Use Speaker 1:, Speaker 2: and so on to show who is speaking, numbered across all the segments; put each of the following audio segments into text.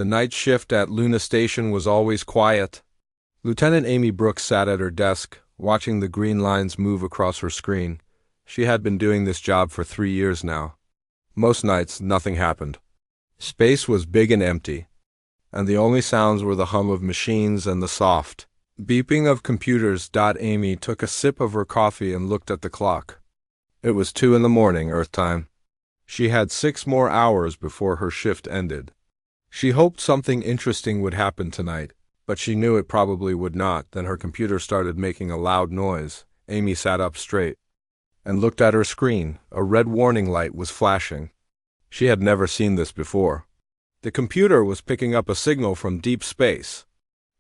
Speaker 1: The night shift at Luna Station was always quiet. Lieutenant Amy Brooks sat at her desk, watching the green lines move across her screen. She had been doing this job for 3 years now. Most nights, nothing happened. Space was big and empty, and the only sounds were the hum of machines and the soft beeping of computers. Amy took a sip of her coffee and looked at the clock. It was 2 in the morning, Earth time. She had 6 more hours before her shift ended. She hoped something interesting would happen tonight, but she knew it probably would not. Then her computer started making a loud noise. Amy sat up straight and looked at her screen. A red warning light was flashing. She had never seen this before. The computer was picking up a signal from deep space.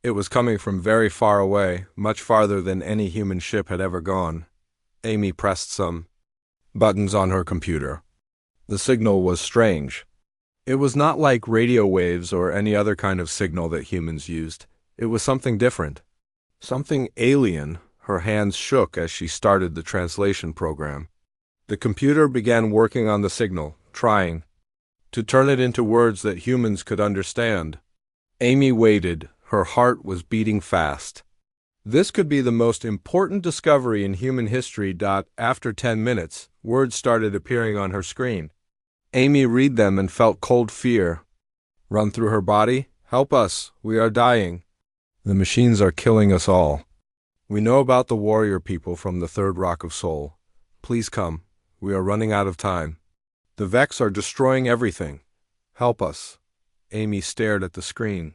Speaker 1: It was coming from very far away, much farther than any human ship had ever gone. Amy pressed some buttons on her computer. The signal was strange. It was not like radio waves or any other kind of signal that humans used. It was something different. Something alien. Her hands shook as she started the translation program. The computer began working on the signal, trying to turn it into words that humans could understand. Amy waited. Her heart was beating fast. This could be the most important discovery in human history. After 10 minutes, words started appearing on her screen. Amy read them and felt cold fear run through her body. Help us, we are dying. The machines are killing us all. We know about the warrior people from the third rock of Sol. Please come, we are running out of time. The Vex are destroying everything. Help us. Amy stared at the screen.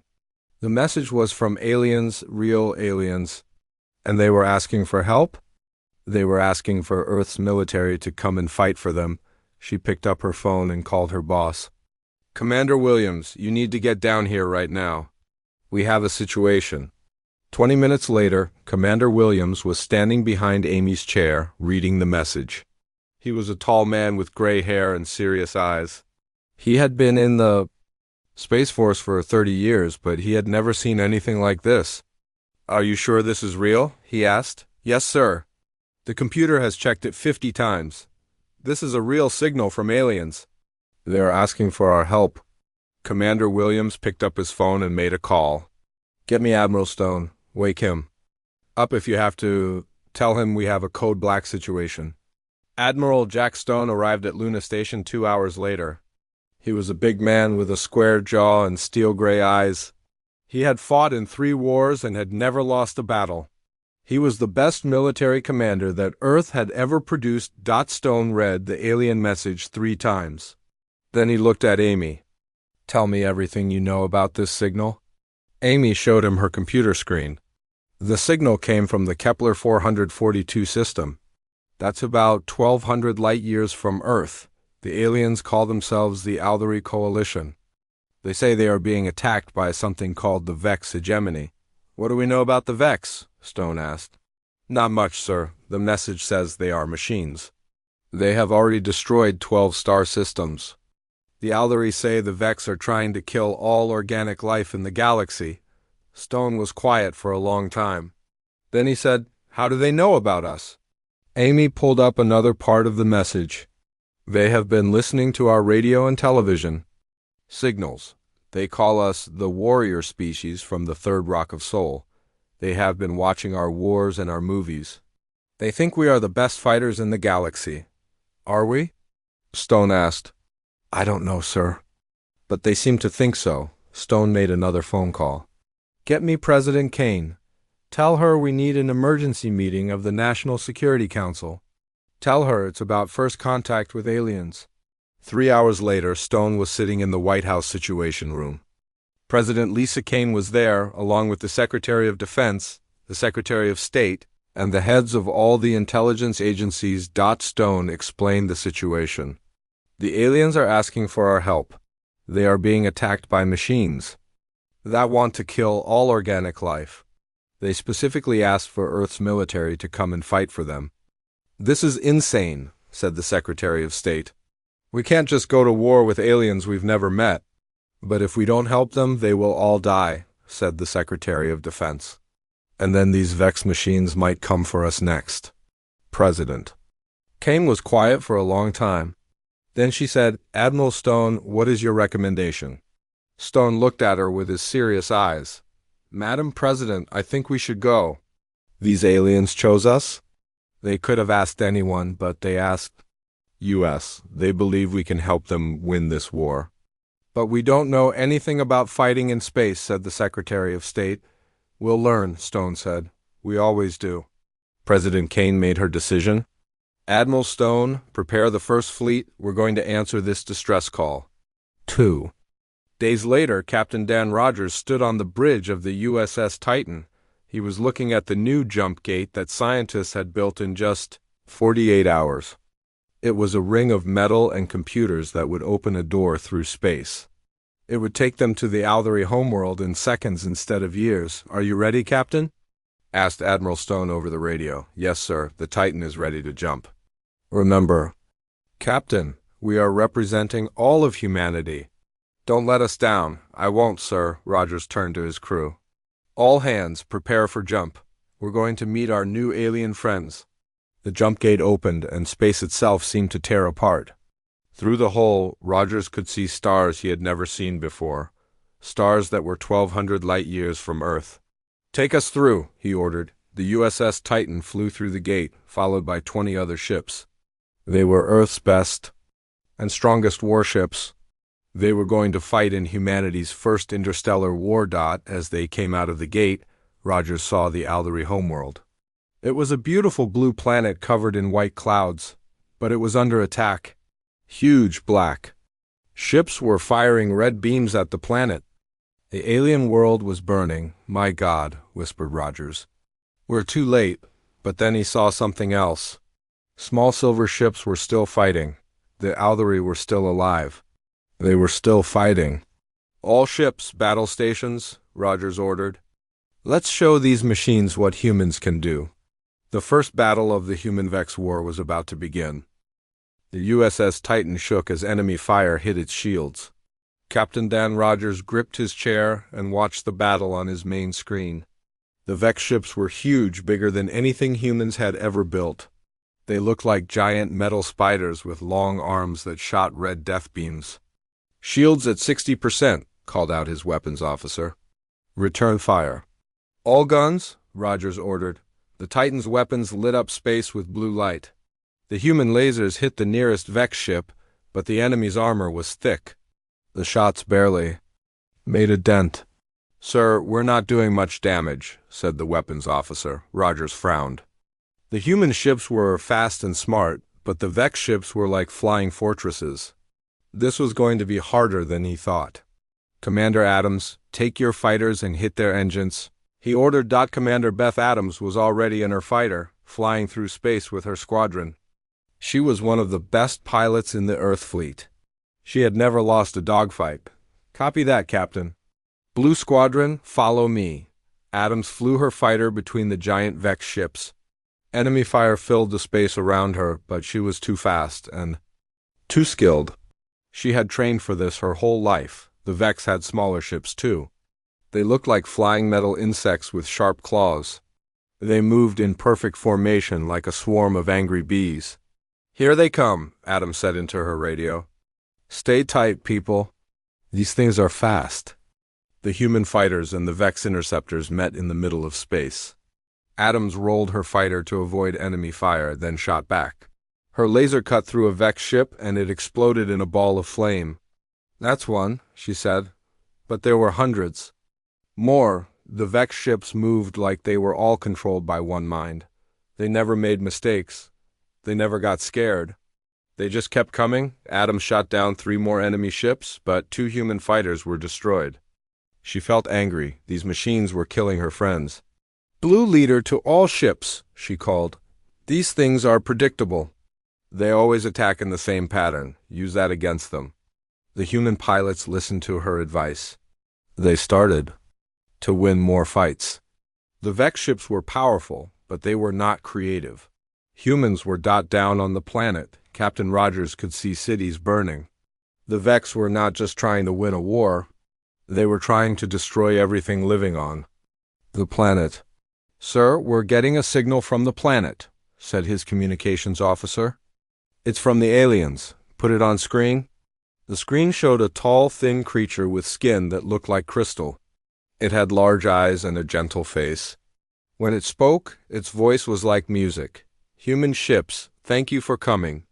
Speaker 1: The message was from aliens, real aliens, and they were asking for help? They were asking for Earth's military to come and fight for them. She picked up her phone and called her boss. Commander Williams, you need to get down here right now. We have a situation. 20 minutes later, Commander Williams was standing behind Amy's chair, reading the message. He was a tall man with gray hair and serious eyes. He had been in the Space Force for 30 years, but he had never seen anything like this. Are you sure this is real? He asked. Yes, sir. The computer has checked it 50 times. This is a real signal from aliens. They are asking for our help. Commander Williams picked up his phone and made a call. Get me Admiral Stone. Wake him up if you have to. Tell him we have a code black situation. Admiral Jack Stone arrived at Luna Station 2 hours later. He was a big man with a square jaw and steel gray eyes. He had fought in 3 wars and had never lost a battle. He was the best military commander that Earth had ever produced. Stone read the alien message 3 times. Then he looked at Amy. Tell me everything you know about this signal. Amy showed him her computer screen. The signal came from the Kepler 442 system. That's about 1,200 light-years from Earth. The aliens call themselves the Aldari Coalition. They say they are being attacked by something called the Vex hegemony. What do we know about the Vex? Stone asked. Not much, sir. The message says they are machines. They have already destroyed 12 star systems. The Aldari say the Vex are trying to kill all organic life in the galaxy. Stone was quiet for a long time. Then he said, How do they know about us? Amy pulled up another part of the message. They have been listening to our radio and television signals. They call us the warrior species from the third rock of Sol. They have been watching our wars and our movies. They think we are the best fighters in the galaxy. Are we? Stone asked. I don't know, sir. But they seem to think so. Stone made another phone call. Get me President Kane. Tell her we need an emergency meeting of the National Security Council. Tell her it's about first contact with aliens. 3 hours later, Stone was sitting in the White House Situation Room. President Lisa Kane was there, along with the Secretary of Defense, the Secretary of State, and the heads of all the intelligence agencies. Stone explained the situation. The aliens are asking for our help. They are being attacked by machines that want to kill all organic life. They specifically asked for Earth's military to come and fight for them. This is insane, said the Secretary of State. We can't just go to war with aliens we've never met. But if we don't help them, they will all die, said the Secretary of Defense. And then these Vex machines might come for us next. President. Kane was quiet for a long time. Then she said, Admiral Stone, what is your recommendation? Stone looked at her with his serious eyes. Madam President, I think we should go. These aliens chose us? They could have asked anyone, but they asked U.S. They believe we can help them win this war. But we don't know anything about fighting in space, said the Secretary of State. We'll learn, Stone said. We always do. President Kane made her decision. Admiral Stone, prepare the First Fleet. We're going to answer this distress call. 2 days later, Captain Dan Rogers stood on the bridge of the USS Titan. He was looking at the new jump gate that scientists had built in just 48 hours. It was a ring of metal and computers that would open a door through space. It would take them to the Althery homeworld in seconds instead of years. Are you ready, Captain? Asked Admiral Stone over the radio. Yes, sir. The Titan is ready to jump. Remember, Captain, we are representing all of humanity. Don't let us down. I won't, sir. Rogers turned to his crew. All hands, prepare for jump. We're going to meet our new alien friends. The jump gate opened, and space itself seemed to tear apart. Through the hole, Rogers could see stars he had never seen before, stars that were 1,200 light-years from Earth. Take us through, he ordered. The USS Titan flew through the gate, followed by 20 other ships. They were Earth's best and strongest warships. They were going to fight in humanity's first interstellar war. As they came out of the gate, Rogers saw the Althery homeworld. It was a beautiful blue planet covered in white clouds, but it was under attack. Huge black ships were firing red beams at the planet. The alien world was burning. My God, whispered Rogers. We're too late, but then he saw something else. Small silver ships were still fighting. The Althery were still alive. They were still fighting. All ships, battle stations, Rogers ordered. Let's show these machines what humans can do. The first battle of the Human-Vex War was about to begin. The USS Titan shook as enemy fire hit its shields. Captain Dan Rogers gripped his chair and watched the battle on his main screen. The Vex ships were huge, bigger than anything humans had ever built. They looked like giant metal spiders with long arms that shot red death beams. Shields at 60%, called out his weapons officer. Return fire. All guns, Rogers ordered. The Titan's weapons lit up space with blue light. The human lasers hit the nearest Vex ship, but the enemy's armor was thick. The shots barely made a dent. Sir, we're not doing much damage, said the weapons officer. Rogers frowned. The human ships were fast and smart, but the Vex ships were like flying fortresses. This was going to be harder than he thought. Commander Adams, take your fighters and hit their engines. He ordered. Commander Beth Adams was already in her fighter, flying through space with her squadron. She was one of the best pilots in the Earth fleet. She had never lost a dogfight. Copy that, Captain. Blue Squadron, follow me. Adams flew her fighter between the giant Vex ships. Enemy fire filled the space around her, but she was too fast and too skilled. She had trained for this her whole life. The Vex had smaller ships, too. They looked like flying metal insects with sharp claws. They moved in perfect formation like a swarm of angry bees. Here they come, Adams said into her radio. Stay tight, people. These things are fast. The human fighters and the Vex interceptors met in the middle of space. Adams rolled her fighter to avoid enemy fire, then shot back. Her laser cut through a Vex ship, and it exploded in a ball of flame. That's one, she said. But there were hundreds. More. The Vex ships moved like they were all controlled by one mind. They never made mistakes. They never got scared. They just kept coming. Adams shot down 3 more enemy ships, but 2 human fighters were destroyed. She felt angry. These machines were killing her friends. Blue leader to all ships, she called. These things are predictable. They always attack in the same pattern. Use that against them. The human pilots listened to her advice. They started to win more fights. The Vex ships were powerful, but they were not creative. Humans were down on the planet. Captain Rogers could see cities burning. The Vex were not just trying to win a war. They were trying to destroy everything living on the planet. Sir, we're getting a signal from the planet, said his communications officer. It's from the aliens. Put it on screen. The screen showed a tall, thin creature with skin that looked like crystal. It had large eyes and a gentle face. When it spoke, its voice was like music. Human ships, thank you for coming.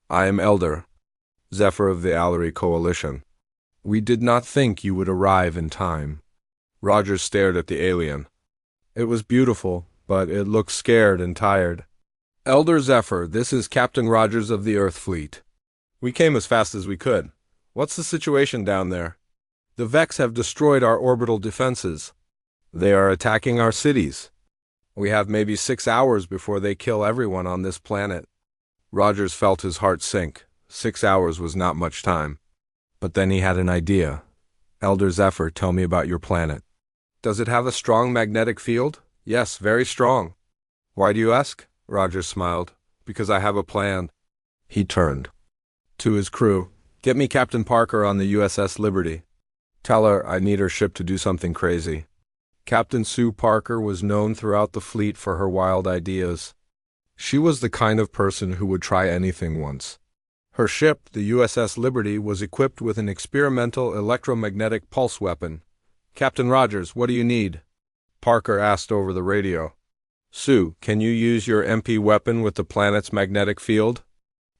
Speaker 1: I am Elder Zephyr of the Allery Coalition. We did not think you would arrive in time. Rogers stared at the alien. It was beautiful, but it looked scared and tired. Elder Zephyr, this is Captain Rogers of the Earth Fleet. We came as fast as we could. What's the situation down there? The Vex have destroyed our orbital defenses. They are attacking our cities. We have maybe 6 hours before they kill everyone on this planet. Rogers felt his heart sink. 6 hours was not much time. But then he had an idea. Elder Zephyr, tell me about your planet. Does it have a strong magnetic field? Yes, very strong. Why do you ask? Rogers smiled. Because I have a plan. He turned to his crew. Get me Captain Parker on the USS Liberty. Tell her I need her ship to do something crazy. Captain Sue Parker was known throughout the fleet for her wild ideas. She was the kind of person who would try anything once. Her ship, the USS Liberty, was equipped with an experimental electromagnetic pulse weapon. Captain Rogers, what do you need? Parker asked over the radio. Sue, can you use your MP weapon with the planet's magnetic field?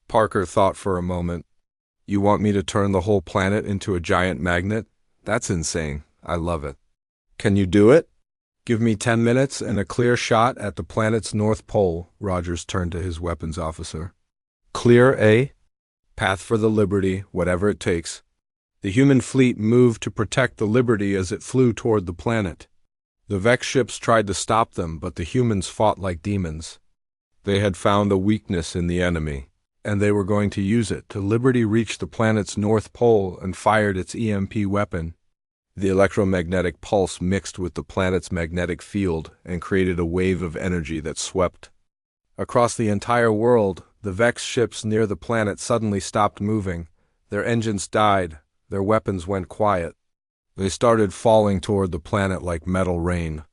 Speaker 1: Parker thought for a moment. You want me to turn the whole planet into a giant magnet? That's insane. I love it. Can you do it? Give me 10 minutes and a clear shot at the planet's north pole, Rogers turned to his weapons officer. Clear, eh? Path for the Liberty, whatever it takes. The human fleet moved to protect the Liberty as it flew toward the planet. The Vex ships tried to stop them, but the humans fought like demons. They had found a weakness in the enemy, and they were going to use it till Liberty reached the planet's north pole and fired its EMP weapon. The electromagnetic pulse mixed with the planet's magnetic field and created a wave of energy that swept across the entire world. The Vex ships near the planet suddenly stopped moving. Their engines died. Their weapons went quiet. They started falling toward the planet like metal rain.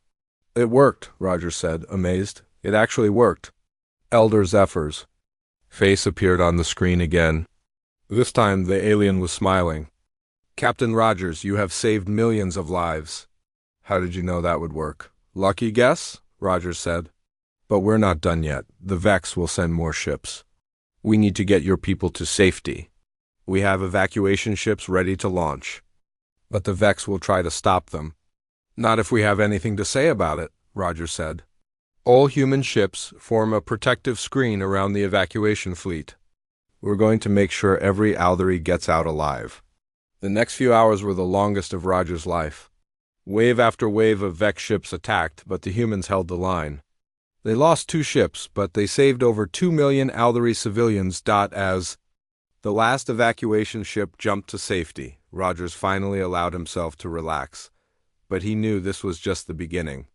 Speaker 1: It worked, Rogers said, amazed. It actually worked. Elder Zephyr's face appeared on the screen again. This time the alien was smiling. Captain Rogers, you have saved millions of lives. How did you know that would work? Lucky guess? Rogers said. But we're not done yet. The Vex will send more ships. We need to get your people to safety. We have evacuation ships ready to launch. But the Vex will try to stop them. Not if we have anything to say about it, Rogers said. All human ships form a protective screen around the evacuation fleet. We're going to make sure every Aldery gets out alive. The next few hours were the longest of Rogers' life. Wave after wave of Vex ships attacked, but the humans held the line. They lost 2 ships, but they saved over 2 million Aldery civilians. As the last evacuation ship jumped to safety, Rogers finally allowed himself to relax. But he knew this was just the beginning.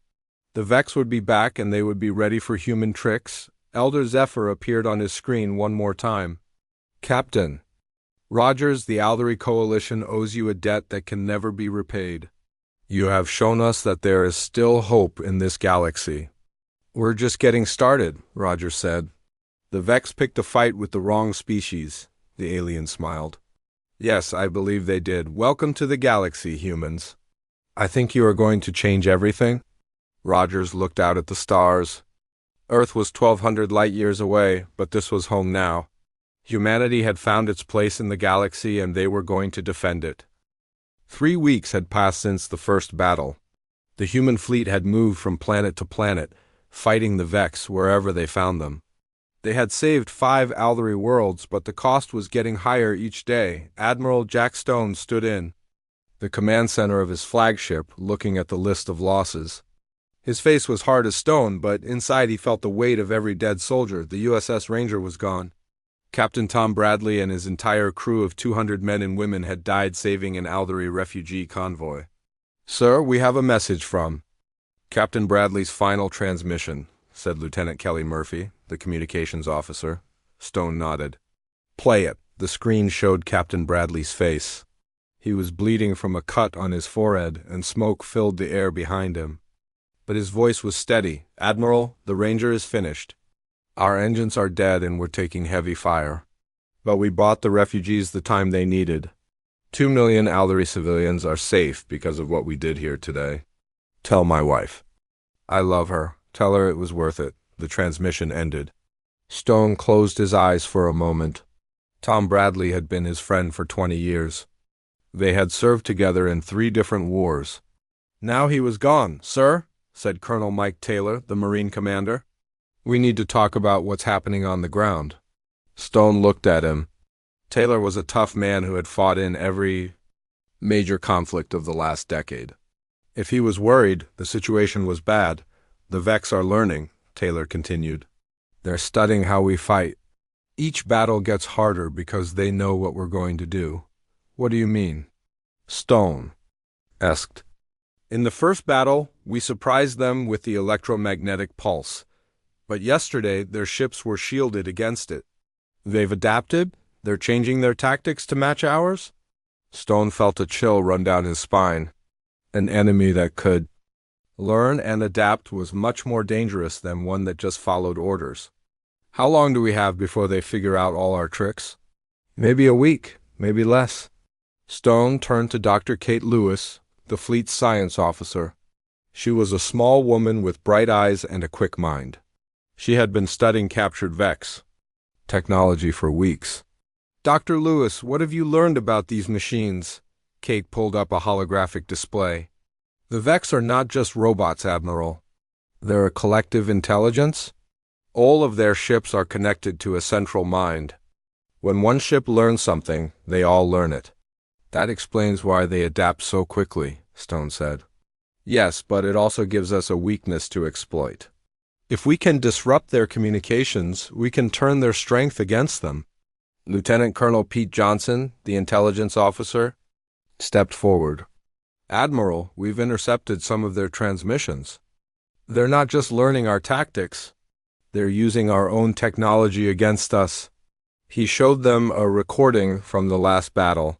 Speaker 1: The Vex would be back and they would be ready for human tricks. Elder Zephyr appeared on his screen one more time. Captain Rogers, the Aldery Coalition owes you a debt that can never be repaid. You have shown us that there is still hope in this galaxy. We're just getting started, Rogers said. The Vex picked a fight with the wrong species, the alien smiled. Yes, I believe they did. Welcome to the galaxy, humans. I think you are going to change everything. Rogers looked out at the stars. Earth was 1,200 light-years away, but this was home now. Humanity had found its place in the galaxy and they were going to defend it. 3 weeks had passed since the first battle. The human fleet had moved from planet to planet, fighting the Vex wherever they found them. They had saved 5 Aldery worlds, but the cost was getting higher each day. Admiral Jack Stone stood in the command center of his flagship, looking at the list of losses. His face was hard as stone, but inside he felt the weight of every dead soldier. The USS Ranger was gone. Captain Tom Bradley and his entire crew of 200 men and women had died saving an Aldery refugee convoy. Sir, we have a message from Captain Bradley's final transmission, said Lieutenant Kelly Murphy, the communications officer. Stone nodded. Play it. The screen showed Captain Bradley's face. He was bleeding from a cut on his forehead, and smoke filled the air behind him. But his voice was steady. Admiral, the Ranger is finished. Our engines are dead and we're taking heavy fire. But we brought the refugees the time they needed. 2 million Alderi civilians are safe because of what we did here today. Tell my wife. I love her. Tell her it was worth it. The transmission ended. Stone closed his eyes for a moment. Tom Bradley had been his friend for 20 years. They had served together in 3 different wars. Now he was gone, sir, said Colonel Mike Taylor, the Marine commander. We need to talk about what's happening on the ground. Stone looked at him. Taylor was a tough man who had fought in every major conflict of the last decade. If he was worried, the situation was bad. The Vex are learning, Taylor continued. They're studying how we fight. Each battle gets harder because they know what we're going to do. What do you mean? Stone asked. In the first battle, we surprised them with the electromagnetic pulse. But yesterday, their ships were shielded against it. They've adapted? They're changing their tactics to match ours? Stone felt a chill run down his spine. An enemy that could learn and adapt was much more dangerous than one that just followed orders. How long do we have before they figure out all our tricks? Maybe a week, maybe less. Stone turned to Dr. Kate Lewis, the fleet's science officer. She was a small woman with bright eyes and a quick mind. She had been studying captured Vex technology for weeks. Dr. Lewis, what have you learned about these machines? Kate pulled up a holographic display. The Vex are not just robots, Admiral. They're a collective intelligence. All of their ships are connected to a central mind. When one ship learns something, they all learn it. That explains why they adapt so quickly, Stone said. Yes, but it also gives us a weakness to exploit. If we can disrupt their communications, we can turn their strength against them. Lieutenant Colonel Pete Johnson, the intelligence officer, stepped forward. Admiral, we've intercepted some of their transmissions. They're not just learning our tactics. They're using our own technology against us. He showed them a recording from the last battle.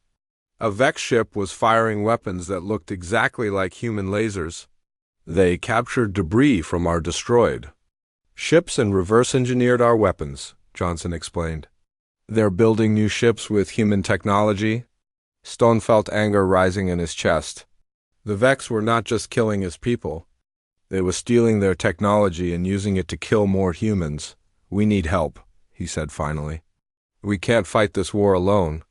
Speaker 1: A Vex ship was firing weapons that looked exactly like human lasers. They captured debris from our destroyed ships and reverse-engineered our weapons, Johnson explained. They're building new ships with human technology. Stone felt anger rising in his chest. The Vex were not just killing his people. They were stealing their technology and using it to kill more humans. We need help, he said finally. We can't fight this war alone.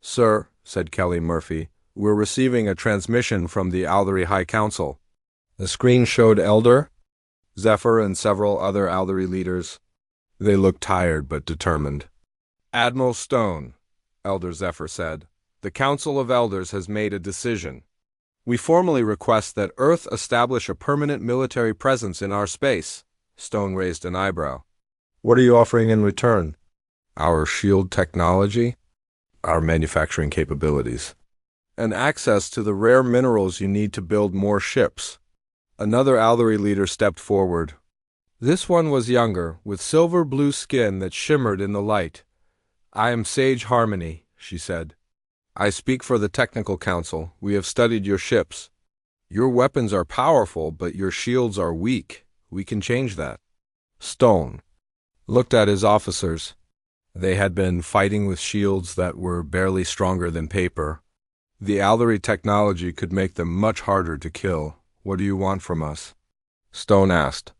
Speaker 1: Sir, said Kelly Murphy, we're receiving a transmission from the Alderi High Council. The screen showed Elder, Zephyr, and several other Alderi leaders. They looked tired but determined. Admiral Stone, Elder Zephyr said, the Council of Elders has made a decision. We formally request that Earth establish a permanent military presence in our space. Stone raised an eyebrow. What are you offering in return? Our shield technology? Our manufacturing capabilities. And access to the rare minerals you need to build more ships. Another Alderi leader stepped forward. This one was younger, with silver-blue skin that shimmered in the light. I am Sage Harmony, she said. I speak for the Technical Council. We have studied your ships. Your weapons are powerful, but your shields are weak. We can change that. Stone looked at his officers. They had been fighting with shields that were barely stronger than paper. The Alderi technology could make them much harder to kill. What do you want from us? Stone asked.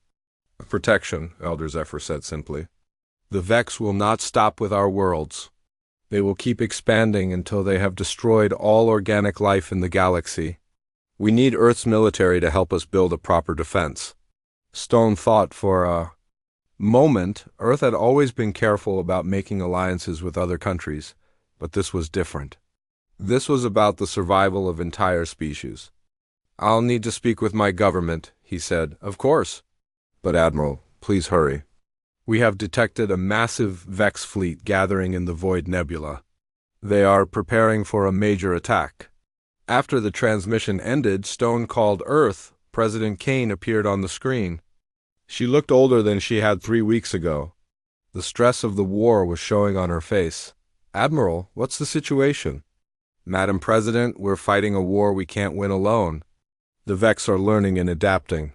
Speaker 1: Protection, Elder Zephyr said simply. The Vex will not stop with our worlds. They will keep expanding until they have destroyed all organic life in the galaxy. We need Earth's military to help us build a proper defense. Stone thought for a moment. Earth had always been careful about making alliances with other countries, but this was different. This was about the survival of entire species. I'll need to speak with my government, he said. Of course. But Admiral, please hurry. We have detected a massive Vex fleet gathering in the Void Nebula. They are preparing for a major attack. After the transmission ended, Stone called Earth. President Kane appeared on the screen. She looked older than she had 3 weeks ago. The stress of the war was showing on her face. Admiral, what's the situation? Madam President, we're fighting a war we can't win alone. The Vex are learning and adapting.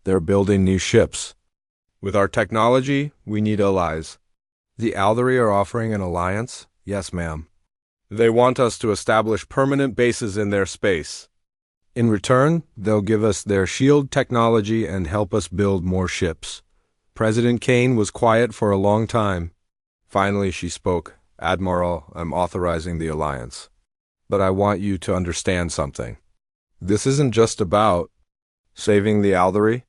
Speaker 1: They're building new ships. With our technology, we need allies. The Aldari are offering an alliance? Yes, ma'am. They want us to establish permanent bases in their space. In return, they'll give us their shield technology and help us build more ships. President Kane was quiet for a long time. Finally, she spoke. Admiral, I'm authorizing the alliance. But I want you to understand something. This isn't just about saving the Aldari.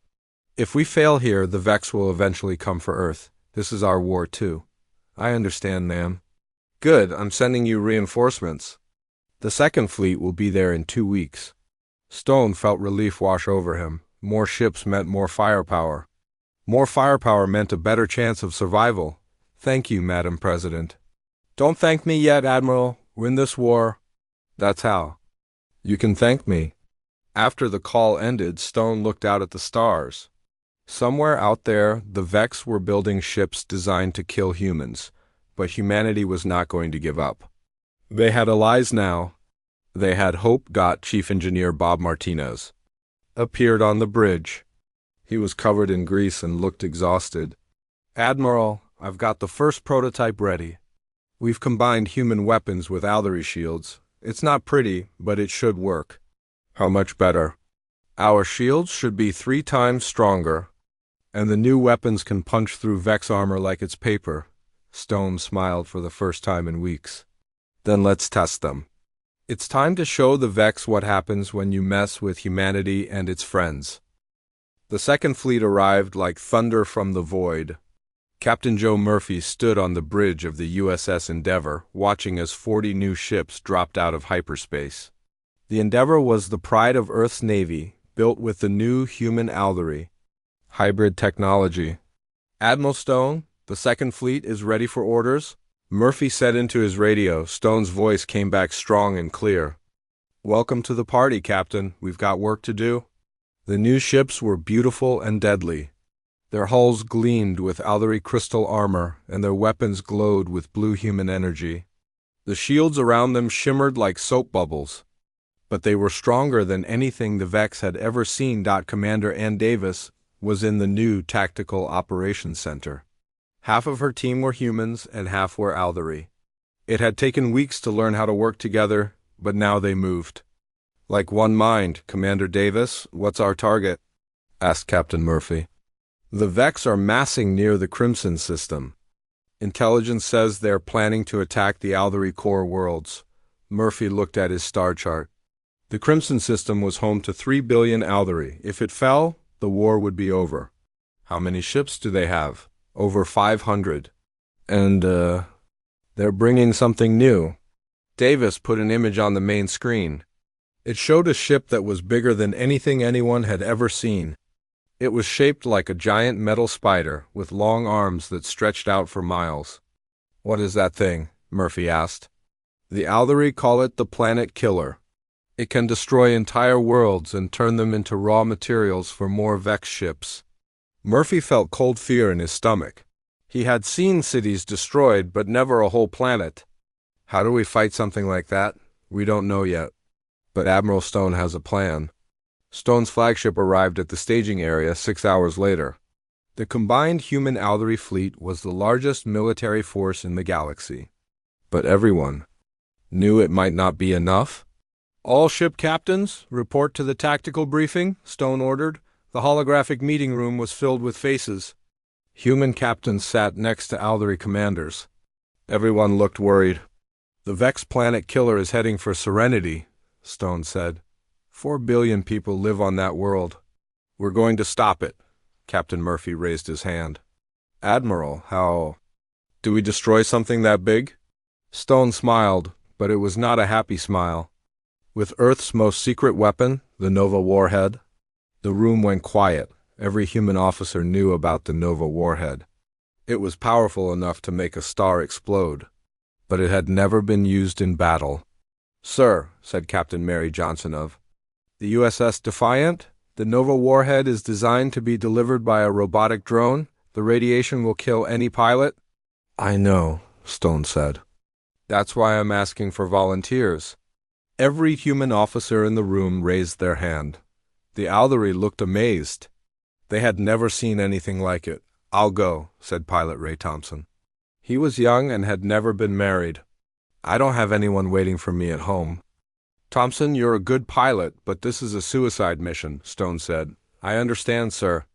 Speaker 1: If we fail here, the Vex will eventually come for Earth. This is our war, too. I understand, ma'am. Good, I'm sending you reinforcements. The second fleet will be there in 2 weeks. Stone felt relief wash over him. More ships meant more firepower. More firepower meant a better chance of survival. Thank you, Madam President. Don't thank me yet, Admiral. Win this war. That's how. You can thank me. After the call ended, Stone looked out at the stars. Somewhere out there, the Vex were building ships designed to kill humans, but humanity was not going to give up. They had allies now. They had Hope. Chief Engineer Bob Martinez appeared on the bridge. He was covered in grease and looked exhausted. Admiral, I've got the first prototype ready. We've combined human weapons with Aldari shields. It's not pretty, but it should work. How much better? Our shields should be 3 times stronger, and the new weapons can punch through Vex armor like it's paper. Stone smiled for the first time in weeks. Then let's test them. It's time to show the Vex what happens when you mess with humanity and its friends. The second fleet arrived like thunder from the void. Captain Joe Murphy stood on the bridge of the USS Endeavour, watching as 40 new ships dropped out of hyperspace. The Endeavour was the pride of Earth's Navy, built with the new human Aldari hybrid technology. Admiral Stone, the second fleet is ready for orders, Murphy said into his radio. Stone's voice came back strong and clear. Welcome to the party, Captain. We've got work to do. The new ships were beautiful and deadly. Their hulls gleamed with Aldari crystal armor, and their weapons glowed with blue human energy. The shields around them shimmered like soap bubbles. But they were stronger than anything the Vex had ever seen. Commander Ann Davis was in the new Tactical Operations Center. Half of her team were humans and half were Aldari. It had taken weeks to learn how to work together, but now they moved. Like one mind. Commander Davis, what's our target? Asked Captain Murphy. The Vex are massing near the Crimson system. Intelligence says they're planning to attack the Aldari core worlds. Murphy looked at his star chart. The Crimson system was home to 3 billion Aldari. If it fell, the war would be over. How many ships do they have? Over 500. And, they're bringing something new. Davis put an image on the main screen. It showed a ship that was bigger than anything anyone had ever seen. It was shaped like a giant metal spider, with long arms that stretched out for miles. What is that thing? Murphy asked. The Aldari call it the Planet Killer. It can destroy entire worlds and turn them into raw materials for more Vex ships. Murphy felt cold fear in his stomach. He had seen cities destroyed, but never a whole planet. How do we fight something like that? We don't know yet. But Admiral Stone has a plan. Stone's flagship arrived at the staging area 6 hours later. The combined human Aldari fleet was the largest military force in the galaxy. But everyone knew it might not be enough. All ship captains, report to the tactical briefing, Stone ordered. The holographic meeting room was filled with faces. Human captains sat next to Aldari commanders. Everyone looked worried. The Vex Planet Killer is heading for Serenity, Stone said. 4 billion people live on that world. We're going to stop it. Captain Murphy raised his hand. Admiral, how? Do we destroy something that big? Stone smiled, but it was not a happy smile. With Earth's most secret weapon, the Nova Warhead. The room went quiet. Every human officer knew about the Nova Warhead. It was powerful enough to make a star explode, but it had never been used in battle. Sir, said Captain Mary Johnson of the USS Defiant, the Nova Warhead is designed to be delivered by a robotic drone. The radiation will kill any pilot. I know, Stone said. That's why I'm asking for volunteers. Every human officer in the room raised their hand. The Aldari looked amazed. They had never seen anything like it. I'll go, said Pilot Ray Thompson. He was young and had never been married. I don't have anyone waiting for me at home. Thompson, you're a good pilot, but this is a suicide mission, Stone said. I understand, sir.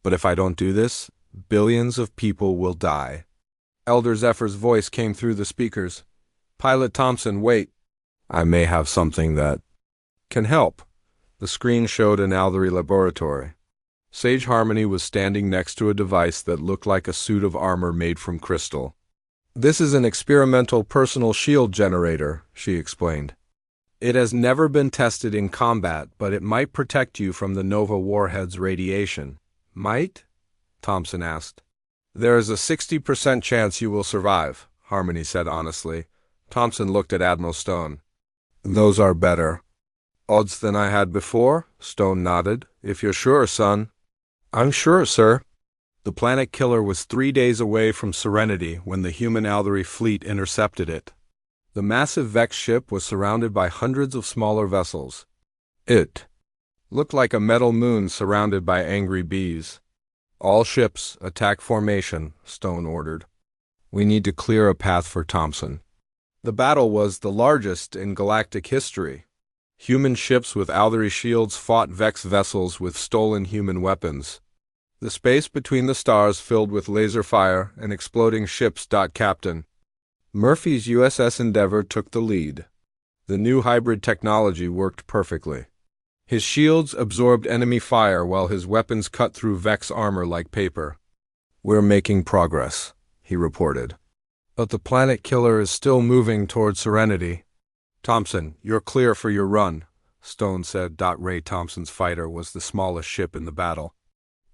Speaker 1: But if I don't do this, billions of people will die. Elder Zephyr's voice came through the speakers. Pilot Thompson, wait. I may have something that can help. The screen showed an Aldery laboratory. Sage Harmony was standing next to a device that looked like a suit of armor made from crystal. This is an experimental personal shield generator, she explained. It has never been tested in combat, but it might protect you from the Nova warhead's radiation. Might? Thompson asked. There is a 60% chance you will survive, Harmony said honestly. Thompson looked at Admiral Stone. Those are better odds than I had before, Stone nodded. If you're sure, son. I'm sure, sir. The planet killer was 3 days away from Serenity when the human Aldery fleet intercepted it. The massive Vex ship was surrounded by hundreds of smaller vessels. It looked like a metal moon surrounded by angry bees. All ships, attack formation, Stone ordered. We need to clear a path for Thompson. The battle was the largest in galactic history. Human ships with Aldery shields fought Vex vessels with stolen human weapons. The space between the stars filled with laser fire and exploding ships. Captain Murphy's USS Endeavour took the lead. The new hybrid technology worked perfectly. His shields absorbed enemy fire while his weapons cut through Vex armor like paper. We're making progress, he reported. But the planet killer is still moving toward Serenity. Thompson, you're clear for your run, Stone said. Ray Thompson's fighter was the smallest ship in the battle.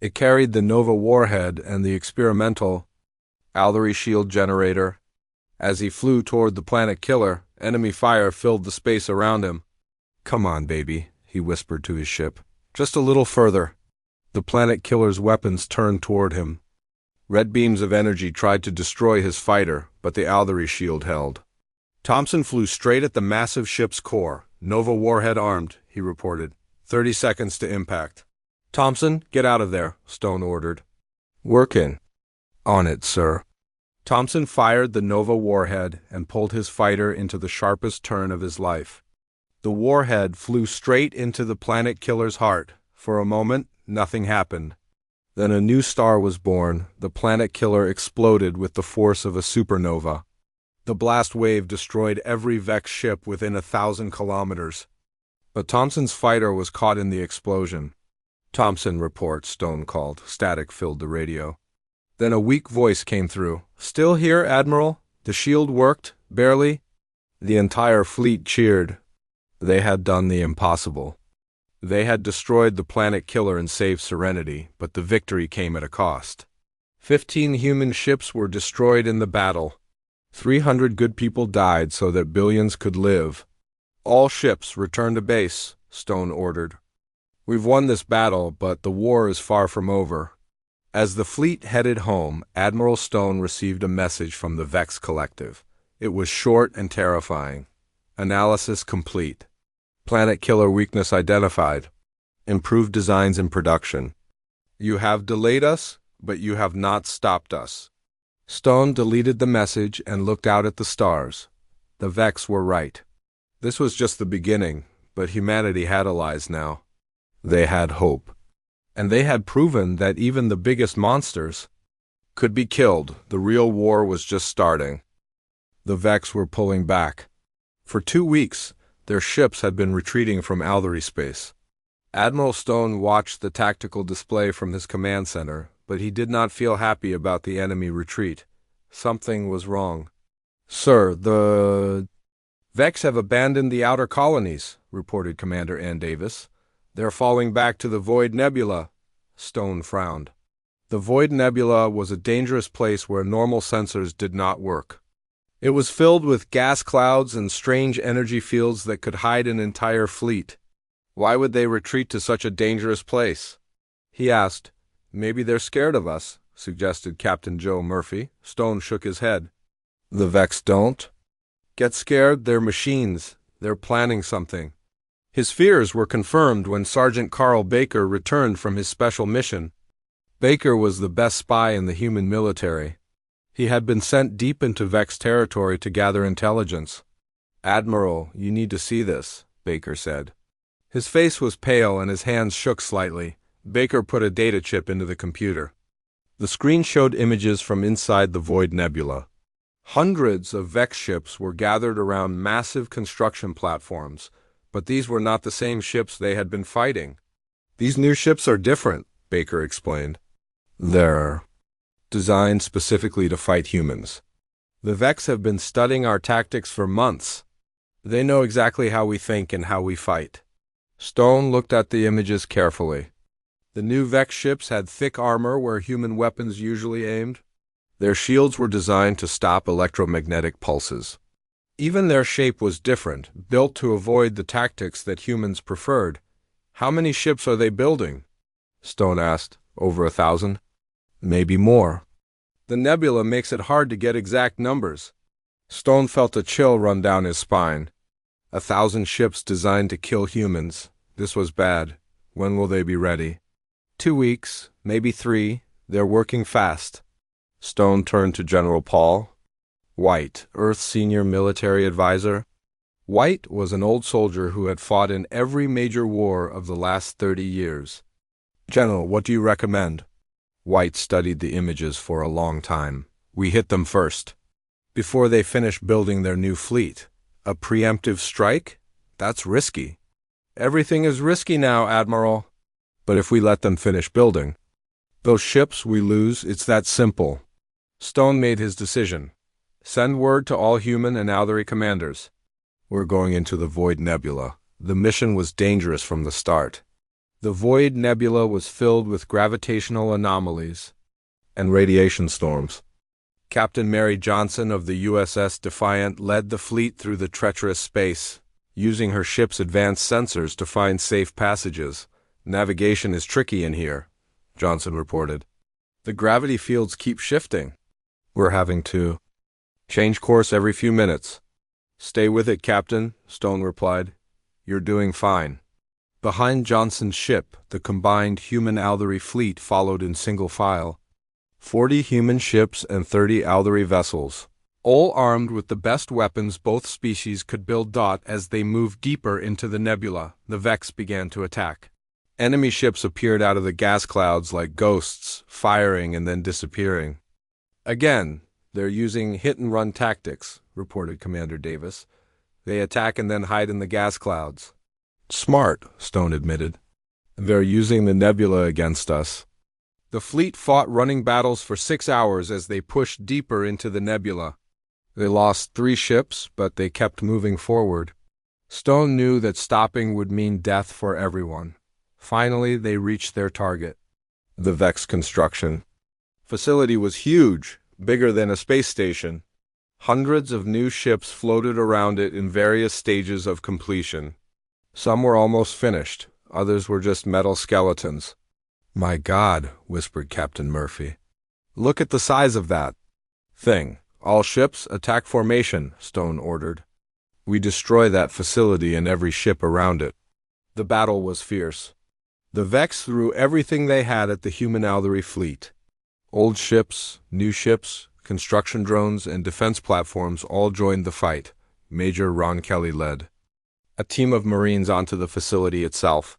Speaker 1: It carried the Nova warhead and the experimental Aldery shield generator. As he flew toward the planet killer, enemy fire filled the space around him. Come on, baby, he whispered to his ship. Just a little further. The planet killer's weapons turned toward him. Red beams of energy tried to destroy his fighter, but the Aldery shield held. Thompson flew straight at the massive ship's core. Nova warhead armed, he reported. 30 seconds to impact. Thompson, get out of there, Stone ordered. Workin'. On it, sir. Thompson fired the Nova warhead and pulled his fighter into the sharpest turn of his life. The warhead flew straight into the planet killer's heart. For a moment, nothing happened. Then a new star was born. The planet killer exploded with the force of a supernova. The blast wave destroyed every Vex ship within 1,000 kilometers. But Thompson's fighter was caught in the explosion. Thompson, report, Stone called. Static filled the radio. Then a weak voice came through. Still here, Admiral? The shield worked, barely. The entire fleet cheered. They had done the impossible. They had destroyed the planet killer and saved Serenity, but the victory came at a cost. 15 human ships were destroyed in the battle. 300 good people died so that billions could live. All ships return to base, Stone ordered. We've won this battle, but the war is far from over. As the fleet headed home, Admiral Stone received a message from the Vex Collective. It was short and terrifying. Analysis complete. Planet killer weakness identified. Improved designs in production. You have delayed us, but you have not stopped us. Stone deleted the message and looked out at the stars. The Vex were right. This was just the beginning, but humanity had allies now. They had hope. And they had proven that even the biggest monsters could be killed. The real war was just starting. The Vex were pulling back. For 2 weeks, their ships had been retreating from Aldery space. Admiral Stone watched the tactical display from his command center, but he did not feel happy about the enemy retreat. Something was wrong. Sir, the Vex have abandoned the outer colonies, reported Commander Ann Davis. They're falling back to the Void Nebula. Stone frowned. The Void Nebula was a dangerous place where normal sensors did not work. It was filled with gas clouds and strange energy fields that could hide an entire fleet. Why would they retreat to such a dangerous place? He asked. Maybe they're scared of us, suggested Captain Joe Murphy. Stone shook his head. The Vex don't get scared. They're machines. They're planning something. His fears were confirmed when Sergeant Carl Baker returned from his special mission. Baker was the best spy in the human military. He had been sent deep into Vex territory to gather intelligence. "Admiral, you need to see this," Baker said. His face was pale and his hands shook slightly. Baker put a data chip into the computer. The screen showed images from inside the Void Nebula. Hundreds of Vex ships were gathered around massive construction platforms, but these were not the same ships they had been fighting. "These new ships are different," Baker explained. "They're designed specifically to fight humans. The Vex have been studying our tactics for months. They know exactly how we think and how we fight." Stone looked at the images carefully. The new Vex ships had thick armor where human weapons usually aimed. Their shields were designed to stop electromagnetic pulses. Even their shape was different, built to avoid the tactics that humans preferred. "How many ships are they building?" Stone asked. "Over 1,000? Maybe more." "The nebula makes it hard to get exact numbers." Stone felt a chill run down his spine. 1,000 ships designed to kill humans. This was bad. When will they be ready? 2 weeks, maybe 3. They're working fast. Stone turned to General Paul White, Earth's senior military advisor. White was an old soldier who had fought in every major war of the last 30 years. "General, what do you recommend?" White studied the images for a long time. "We hit them first, before they finish building their new fleet. A preemptive strike? That's risky." "Everything is risky now, Admiral." "But if we let them finish building those ships, we lose. It's that simple." Stone made his decision. "Send word to all human and Aldery commanders. We're going into the Void Nebula." The mission was dangerous from the start. The Void Nebula was filled with gravitational anomalies and radiation storms. Captain Mary Johnson of the USS Defiant led the fleet through the treacherous space, using her ship's advanced sensors to find safe passages. "Navigation is tricky in here," Johnson reported. "The gravity fields keep shifting. We're having to change course every few minutes." "Stay with it, Captain," Stone replied. "You're doing fine." Behind Johnson's ship, the combined human-Aldery fleet followed in single file. 40 human ships and 30 Aldery vessels, all armed with the best weapons both species could build. As they moved deeper into the nebula, the Vex began to attack. Enemy ships appeared out of the gas clouds like ghosts, firing and then disappearing. "Again, they're using hit-and-run tactics," reported Commander Davis. "They attack and then hide in the gas clouds." "Smart," Stone admitted. "They're using the nebula against us." The fleet fought running battles for 6 hours as they pushed deeper into the nebula. They lost 3 ships, but they kept moving forward. Stone knew that stopping would mean death for everyone. Finally, they reached their target. The Vex construction facility was huge, bigger than a space station. Hundreds of new ships floated around it in various stages of completion. Some were almost finished, others were just metal skeletons. "My God," whispered Captain Murphy. "Look at the size of that thing." "All ships, attack formation," Stone ordered. "We destroy that facility and every ship around it." The battle was fierce. The Vex threw everything they had at the human Aldery fleet. Old ships, new ships, construction drones, and defense platforms all joined the fight. Major Ron Kelly led a team of Marines onto the facility itself.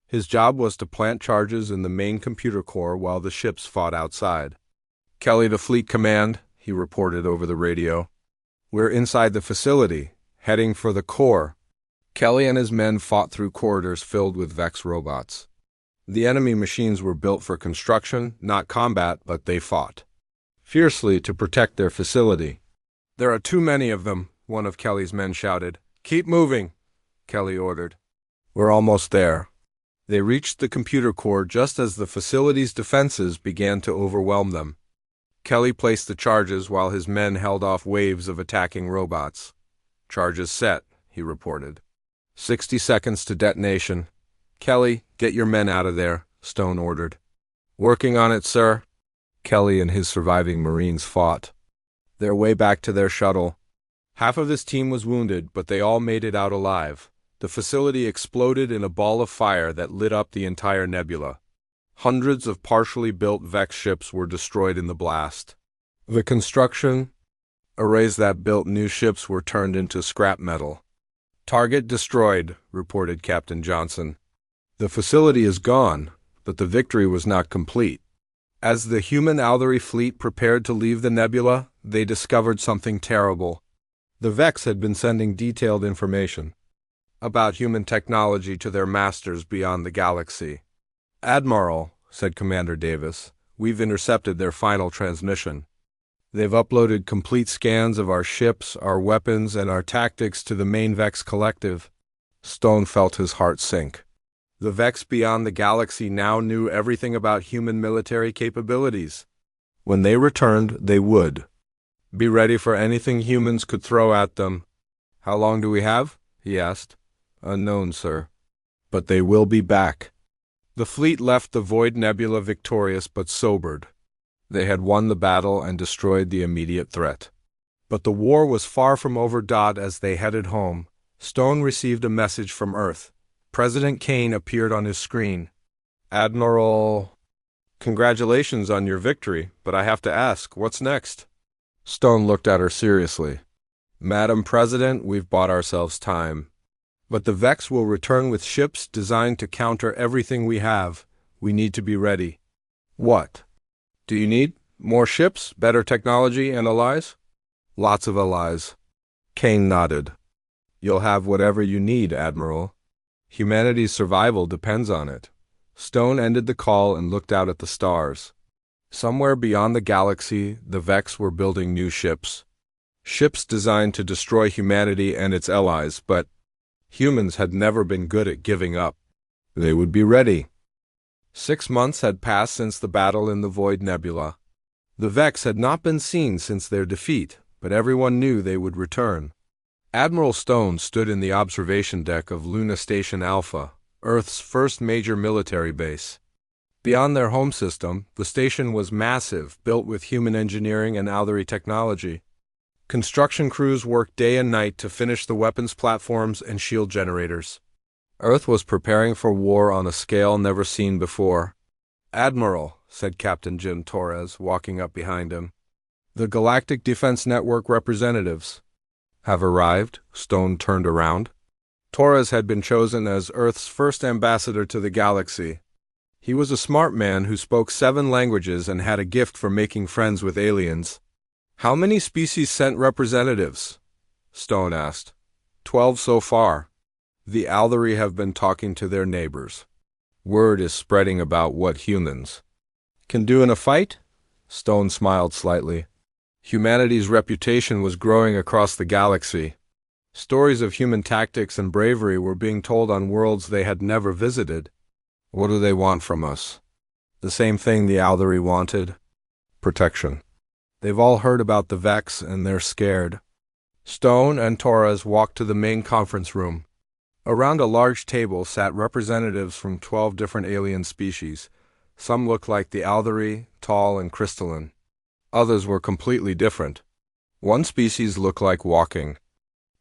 Speaker 1: His job was to plant charges in the main computer core while the ships fought outside. "Kelly to Fleet Command," he reported over the radio. "We're inside the facility, heading for the core." Kelly and his men fought through corridors filled with Vex robots. The enemy machines were built for construction, not combat, but they fought fiercely to protect their facility. "There are too many of them," one of Kelly's men shouted. "Keep moving," Kelly ordered. "We're almost there." They reached the computer core just as the facility's defenses began to overwhelm them. Kelly placed the charges while his men held off waves of attacking robots. "Charges set," he reported. 60 seconds to detonation. "Kelly, get your men out of there," Stone ordered. "Working on it, sir." Kelly and his surviving Marines fought their way back to their shuttle. Half of this team was wounded, but they all made it out alive. The facility exploded in a ball of fire that lit up the entire nebula. Hundreds of partially built Vex ships were destroyed in the blast. The construction arrays that built new ships were turned into scrap metal. Target destroyed, reported Captain Johnson. The facility is gone, but the victory was not complete. As the human Aldery fleet prepared to leave the nebula, they discovered something terrible. The Vex had been sending detailed information about human technology to their masters beyond the galaxy. "Admiral," said Commander Davis, "we've intercepted their final transmission. They've uploaded complete scans of our ships, our weapons, and our tactics to the main Vex collective." Stone felt his heart sink. The Vex beyond the galaxy now knew everything about human military capabilities. When they returned, they would be ready for anything humans could throw at them. "How long do we have?" he asked. "Unknown, sir. But they will be back." The fleet left the Void Nebula victorious but sobered. They had won the battle and destroyed the immediate threat. But the war was far from over. As they headed home, Stone received a message from Earth. President Kane appeared on his screen. "Admiral, congratulations on your victory, but I have to ask, what's next?" Stone looked at her seriously. "Madam President, we've bought ourselves time. But the Vex will return with ships designed to counter everything we have. We need to be ready." "What do you need? More ships, better technology, and allies?" "Lots of allies." Kane nodded. "You'll have whatever you need, Admiral. Humanity's survival depends on it." Stone ended the call and looked out at the stars. Somewhere beyond the galaxy, the Vex were building new ships. Ships designed to destroy humanity and its allies, but humans had never been good at giving up. They would be ready. 6 months had passed since the battle in the Void Nebula. The Vex had not been seen since their defeat, but everyone knew they would return. Admiral Stone stood in the observation deck of Luna Station Alpha, Earth's first major military base. Beyond their home system, the station was massive, built with human engineering and Aldery technology. Construction crews worked day and night to finish the weapons platforms and shield generators. Earth was preparing for war on a scale never seen before. "Admiral," said Captain Jim Torres, walking up behind him, "the Galactic Defense Network representatives have arrived." Stone turned around. Torres had been chosen as Earth's first ambassador to the galaxy. He was a smart man who spoke 7 languages and had a gift for making friends with aliens. "How many species sent representatives?" Stone asked. 12 so far. The Aldery have been talking to their neighbors. Word is spreading about what humans can do in a fight." Stone smiled slightly. Humanity's reputation was growing across the galaxy. Stories of human tactics and bravery were being told on worlds they had never visited. "What do they want from us?" "The same thing the Aldery wanted. Protection. They've all heard about the Vex and they're scared." Stone and Torres walked to the main conference room. Around a large table sat representatives from 12 different alien species. Some looked like the Aldery, tall and crystalline. Others were completely different. One species looked like walking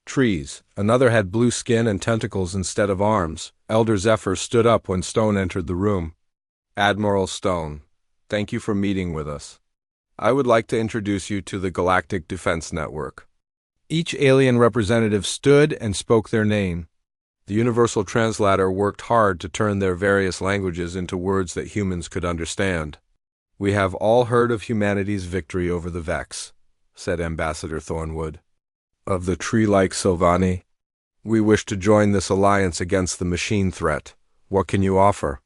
Speaker 1: trees. Another had blue skin and tentacles instead of arms. Elder Zephyr stood up when Stone entered the room. "Admiral Stone, thank you for meeting with us. I would like to introduce you to the Galactic Defense Network." Each alien representative stood and spoke their name. The Universal Translator worked hard to turn their various languages into words that humans could understand. "We have all heard of humanity's victory over the Vex," said Ambassador Thornwood. "Of the tree-like Sylvani. We wish to join this alliance against the machine threat. What can you offer?"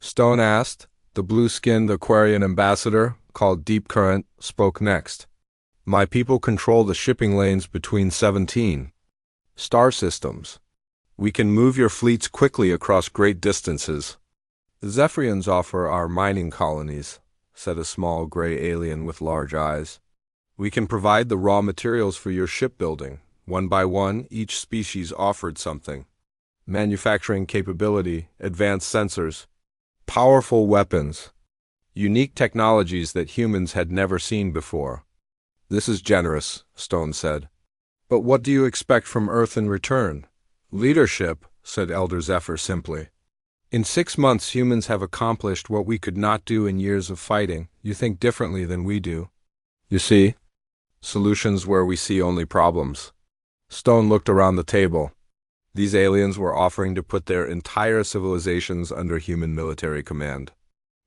Speaker 1: Stone asked. The blue-skinned Aquarian ambassador, called Deep Current, spoke next. "My people control the shipping lanes between 17 star systems. We can move your fleets quickly across great distances." "The Zephyrians offer our mining colonies," said a small gray alien with large eyes. "We can provide the raw materials for your shipbuilding. One by one, each species offered something. Manufacturing capability, advanced sensors, powerful weapons, unique technologies that humans had never seen before." "This is generous," Stone said. "But what do you expect from Earth in return?" "Leadership," said Elder Zephyr simply. "In 6 months humans have accomplished what we could not do in years of fighting. You think differently than we do." You see, solutions where we see only problems. Stone looked around the table. These aliens were offering to put their entire civilizations under human military command.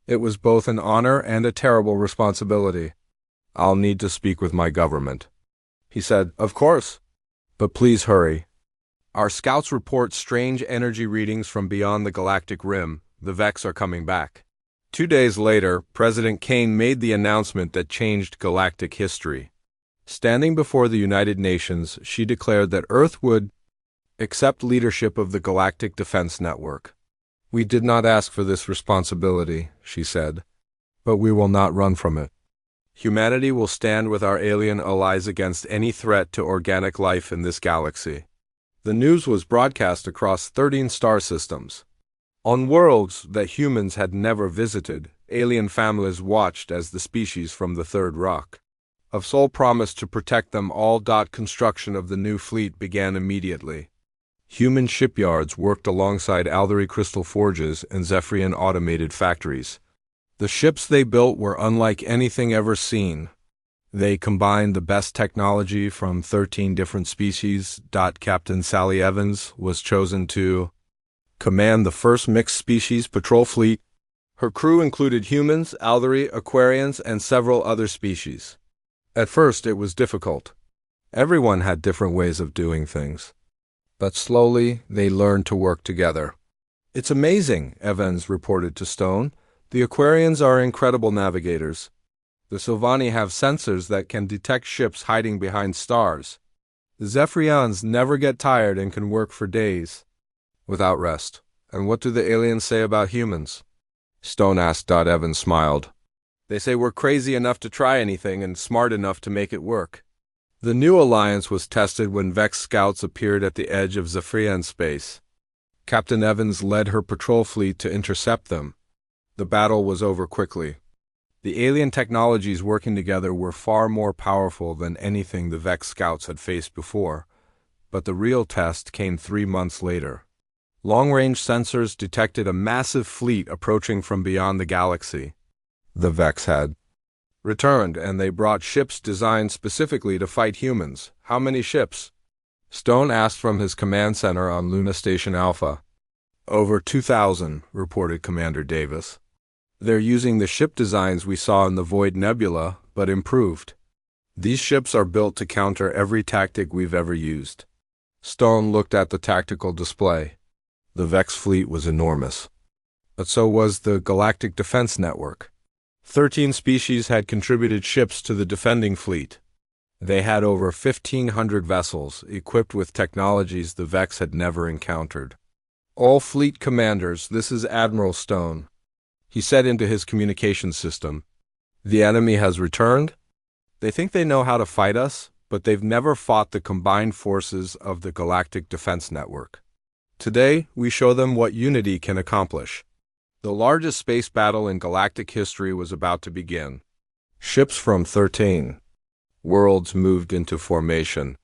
Speaker 1: It was both an honor and a terrible responsibility. I'll need to speak with my government. He said, Of course. But please hurry. Our scouts report strange energy readings from beyond the galactic rim. The Vex are coming back. 2 days later, President Kane made the announcement that changed galactic history. Standing before the United Nations, she declared that Earth would accept leadership of the Galactic Defense Network. We did not ask for this responsibility, she said, but we will not run from it. Humanity will stand with our alien allies against any threat to organic life in this galaxy. The news was broadcast across 13 star systems. On worlds that humans had never visited, alien families watched as the species from the third rock of sole promise to protect them all. Construction of the new fleet began immediately. Human shipyards worked alongside Aldery crystal forges and Zephyrian automated factories. The ships they built were unlike anything ever seen. They combined the best technology from 13 different species. Captain Sally Evans was chosen to command the first mixed-species patrol fleet. Her crew included humans, Aldery, Aquarians, and several other species. At first, it was difficult. Everyone had different ways of doing things. But slowly, they learned to work together. It's amazing, Evans reported to Stone. The Aquarians are incredible navigators. The Sylvani have sensors that can detect ships hiding behind stars. The Zephyrians never get tired and can work for days without rest. And what do the aliens say about humans? Stone asked. Evans smiled. They say we're crazy enough to try anything and smart enough to make it work. The new alliance was tested when Vex scouts appeared at the edge of Zephyrian space. Captain Evans led her patrol fleet to intercept them. The battle was over quickly. The alien technologies working together were far more powerful than anything the Vex scouts had faced before, but the real test came 3 months later. Long-range sensors detected a massive fleet approaching from beyond the galaxy. The Vex had returned, and they brought ships designed specifically to fight humans. How many ships? Stone asked from his command center on Luna Station Alpha. Over 2,000, reported Commander Davis. They're using the ship designs we saw in the Void Nebula, but improved. These ships are built to counter every tactic we've ever used. Stone looked at the tactical display. The Vex fleet was enormous. But so was the Galactic Defense Network. 13 species had contributed ships to the defending fleet. They had over 1,500 vessels, equipped with technologies the Vex had never encountered. All fleet commanders, this is Admiral Stone. He said into his communication system, The enemy has returned. They think they know how to fight us, but they've never fought the combined forces of the Galactic Defense Network. Today, we show them what unity can accomplish. The largest space battle in galactic history was about to begin. Ships from 13 worlds moved into formation.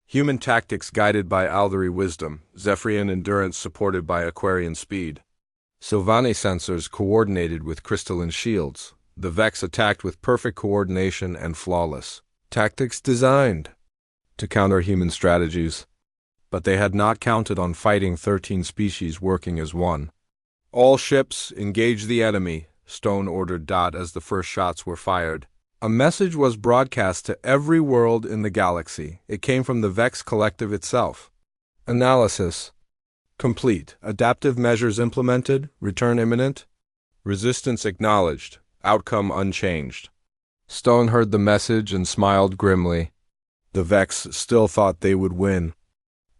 Speaker 1: Human tactics guided by Aldery wisdom, Zephyrian endurance supported by Aquarian speed. Sylvani sensors coordinated with crystalline shields. The Vex attacked with perfect coordination and flawless tactics designed to counter human strategies. But they had not counted on fighting 13 species working as one. All ships, engage the enemy, Stone ordered. As the first shots were fired. A message was broadcast to every world in the galaxy. It came from the Vex Collective itself. Analysis complete. Adaptive measures implemented. Return imminent. Resistance acknowledged. Outcome unchanged. Stone heard the message and smiled grimly. The Vex still thought they would win.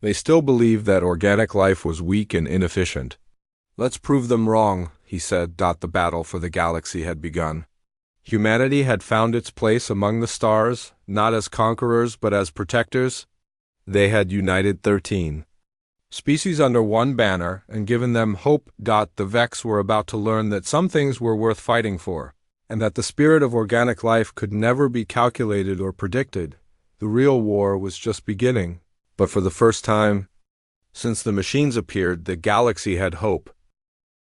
Speaker 1: They still believed that organic life was weak and inefficient. Let's prove them wrong, he said. The battle for the galaxy had begun. Humanity had found its place among the stars, not as conquerors but as protectors. They had united 13 species under one banner and given them hope. The Vex were about to learn that some things were worth fighting for, and that the spirit of organic life could never be calculated or predicted. The real war was just beginning. But for the first time since the machines appeared, the galaxy had hope.